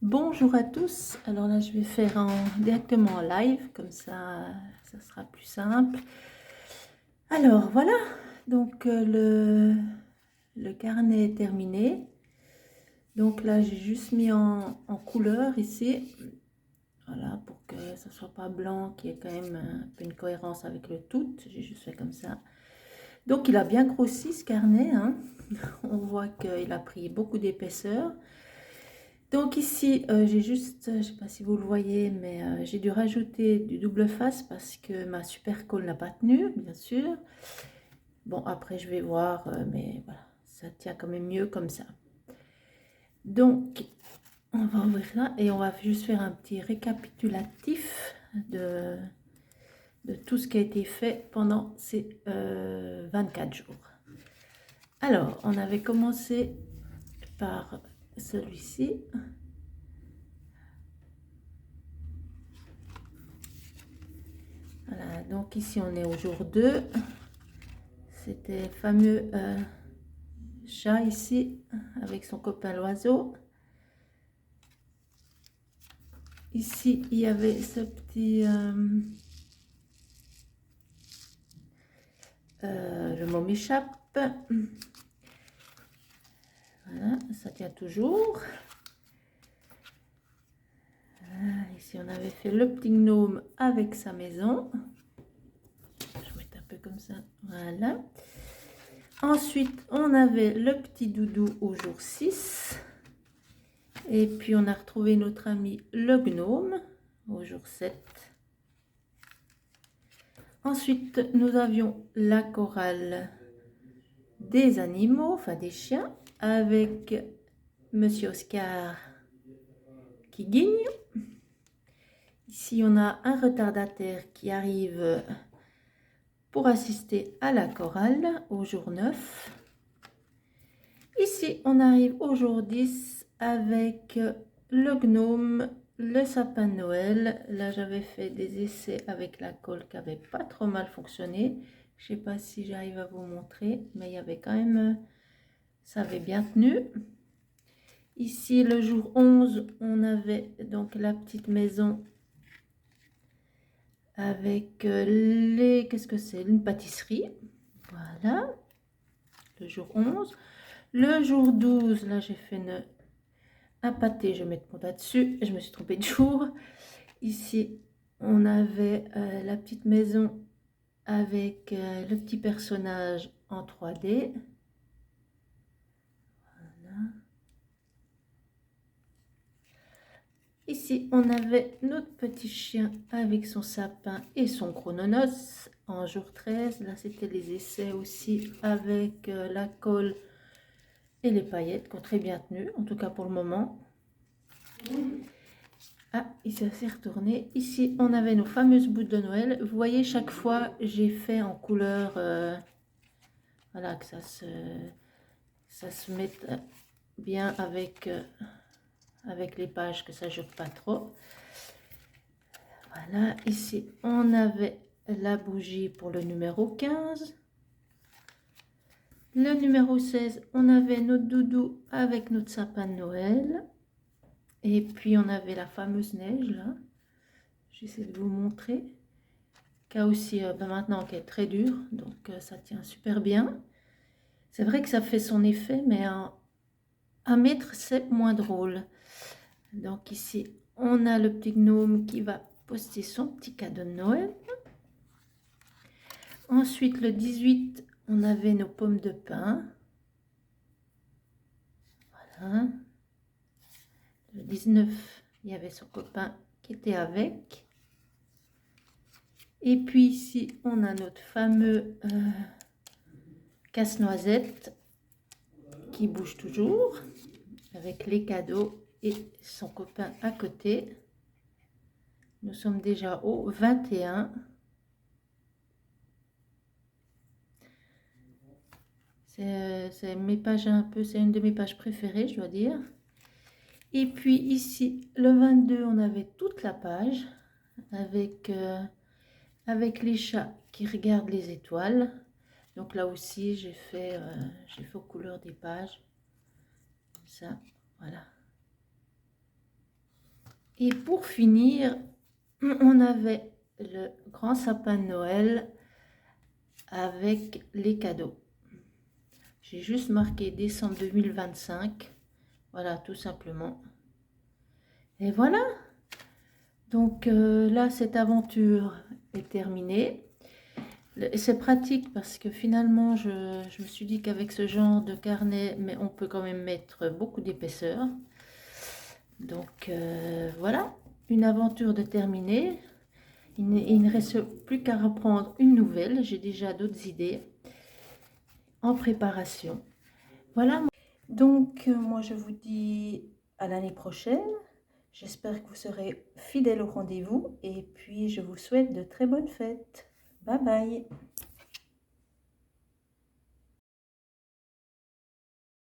Bonjour à tous. Alors là, je vais faire directement en live, comme ça sera plus simple. Alors voilà, donc le carnet est terminé. Donc là, j'ai juste mis en couleur ici. Voilà, pour que ça soit pas blanc, qu'il y ait quand même un peu une cohérence avec le tout. J'ai juste fait comme ça. Donc il a bien grossi ce carnet, hein. On voit qu'il a pris beaucoup d'épaisseur. Donc ici, j'ai juste, je ne sais pas si vous le voyez, mais j'ai dû rajouter du double face parce que ma super colle n'a pas tenu, bien sûr. Bon, après, je vais voir, mais voilà, ça tient quand même mieux comme ça. Donc, on va ouvrir là et on va juste faire un petit récapitulatif de tout ce qui a été fait pendant ces 24 jours. Alors, on avait commencé par celui-ci. Voilà, donc ici on est au jour 2. C'était le fameux chat ici, avec son copain l'oiseau. Ici, il y avait ce petit... le mot m'échappe. Voilà, ça tient toujours. Ici, on avait fait le petit gnome avec sa maison. Je vais mettre un peu comme ça. Voilà. Ensuite, on avait le petit doudou au jour 6. Et puis, on a retrouvé notre ami le gnome au jour 7. Ensuite, nous avions la chorale des animaux, enfin des chiens, avec Monsieur Oscar qui guigne. Ici, on a un retardataire qui arrive pour assister à la chorale au jour 9. Ici, on arrive au jour 10 avec le gnome, le sapin de Noël. Là, j'avais fait des essais avec la colle qui n'avait pas trop mal fonctionné. Je ne sais pas si j'arrive à vous montrer, mais il y avait quand même, ça avait bien tenu. Ici, le jour 11, on avait donc la petite maison avec qu'est-ce que c'est? Une pâtisserie. Voilà, le jour 11. Le jour 12, là, j'ai fait un pâté, je vais mettre mon doigt dessus, je me suis trompée de jour. Ici, on avait la petite maison avec le petit personnage en 3D. Voilà. Ici, on avait notre petit chien avec son sapin et son chrononos en jour 13. Là, c'était les essais aussi avec la colle et les paillettes qui ont très bien tenu, en tout cas pour le moment. Ah, ici, ça s'est retourné. Ici, on avait nos fameuses boules de Noël. Vous voyez, chaque fois, j'ai fait en couleur, voilà, que ça se mette bien avec les pages, que ça ne jure pas trop. Voilà, ici, on avait la bougie pour le numéro 15. Le numéro 16, on avait notre doudou avec notre sapin de Noël. Et puis, on avait la fameuse neige, là. J'essaie de vous montrer. Qui a aussi, maintenant, qui est très dur. Donc, ça tient super bien. C'est vrai que ça fait son effet, mais à mettre, c'est moins drôle. Donc, ici, on a le petit gnome qui va poster son petit cadeau de Noël. Ensuite, le 18, on avait nos pommes de pin. Voilà. Le 19, il y avait son copain qui était avec. Et puis ici, on a notre fameux casse-noisette qui bouge toujours avec les cadeaux et son copain à côté. Nous sommes déjà au 21. C'est mes pages un peu, c'est une de mes pages préférées, je dois dire. Et puis ici, le 22, on avait toute la page avec, avec les chats qui regardent les étoiles. Donc là aussi, j'ai fait aux couleurs des pages. Comme ça, voilà. Et pour finir, on avait le grand sapin de Noël avec les cadeaux. J'ai juste marqué décembre 2025. Voilà, tout simplement. Et voilà. Donc là, cette aventure est terminée. C'est pratique parce que finalement, je me suis dit qu'avec ce genre de carnet, mais on peut quand même mettre beaucoup d'épaisseur. Donc voilà, une aventure de terminée. Il ne reste plus qu'à reprendre une nouvelle. J'ai déjà d'autres idées en préparation. Voilà. Donc moi, je vous dis à l'année prochaine. J'espère que vous serez fidèles au rendez-vous et puis je vous souhaite de très bonnes fêtes. Bye bye.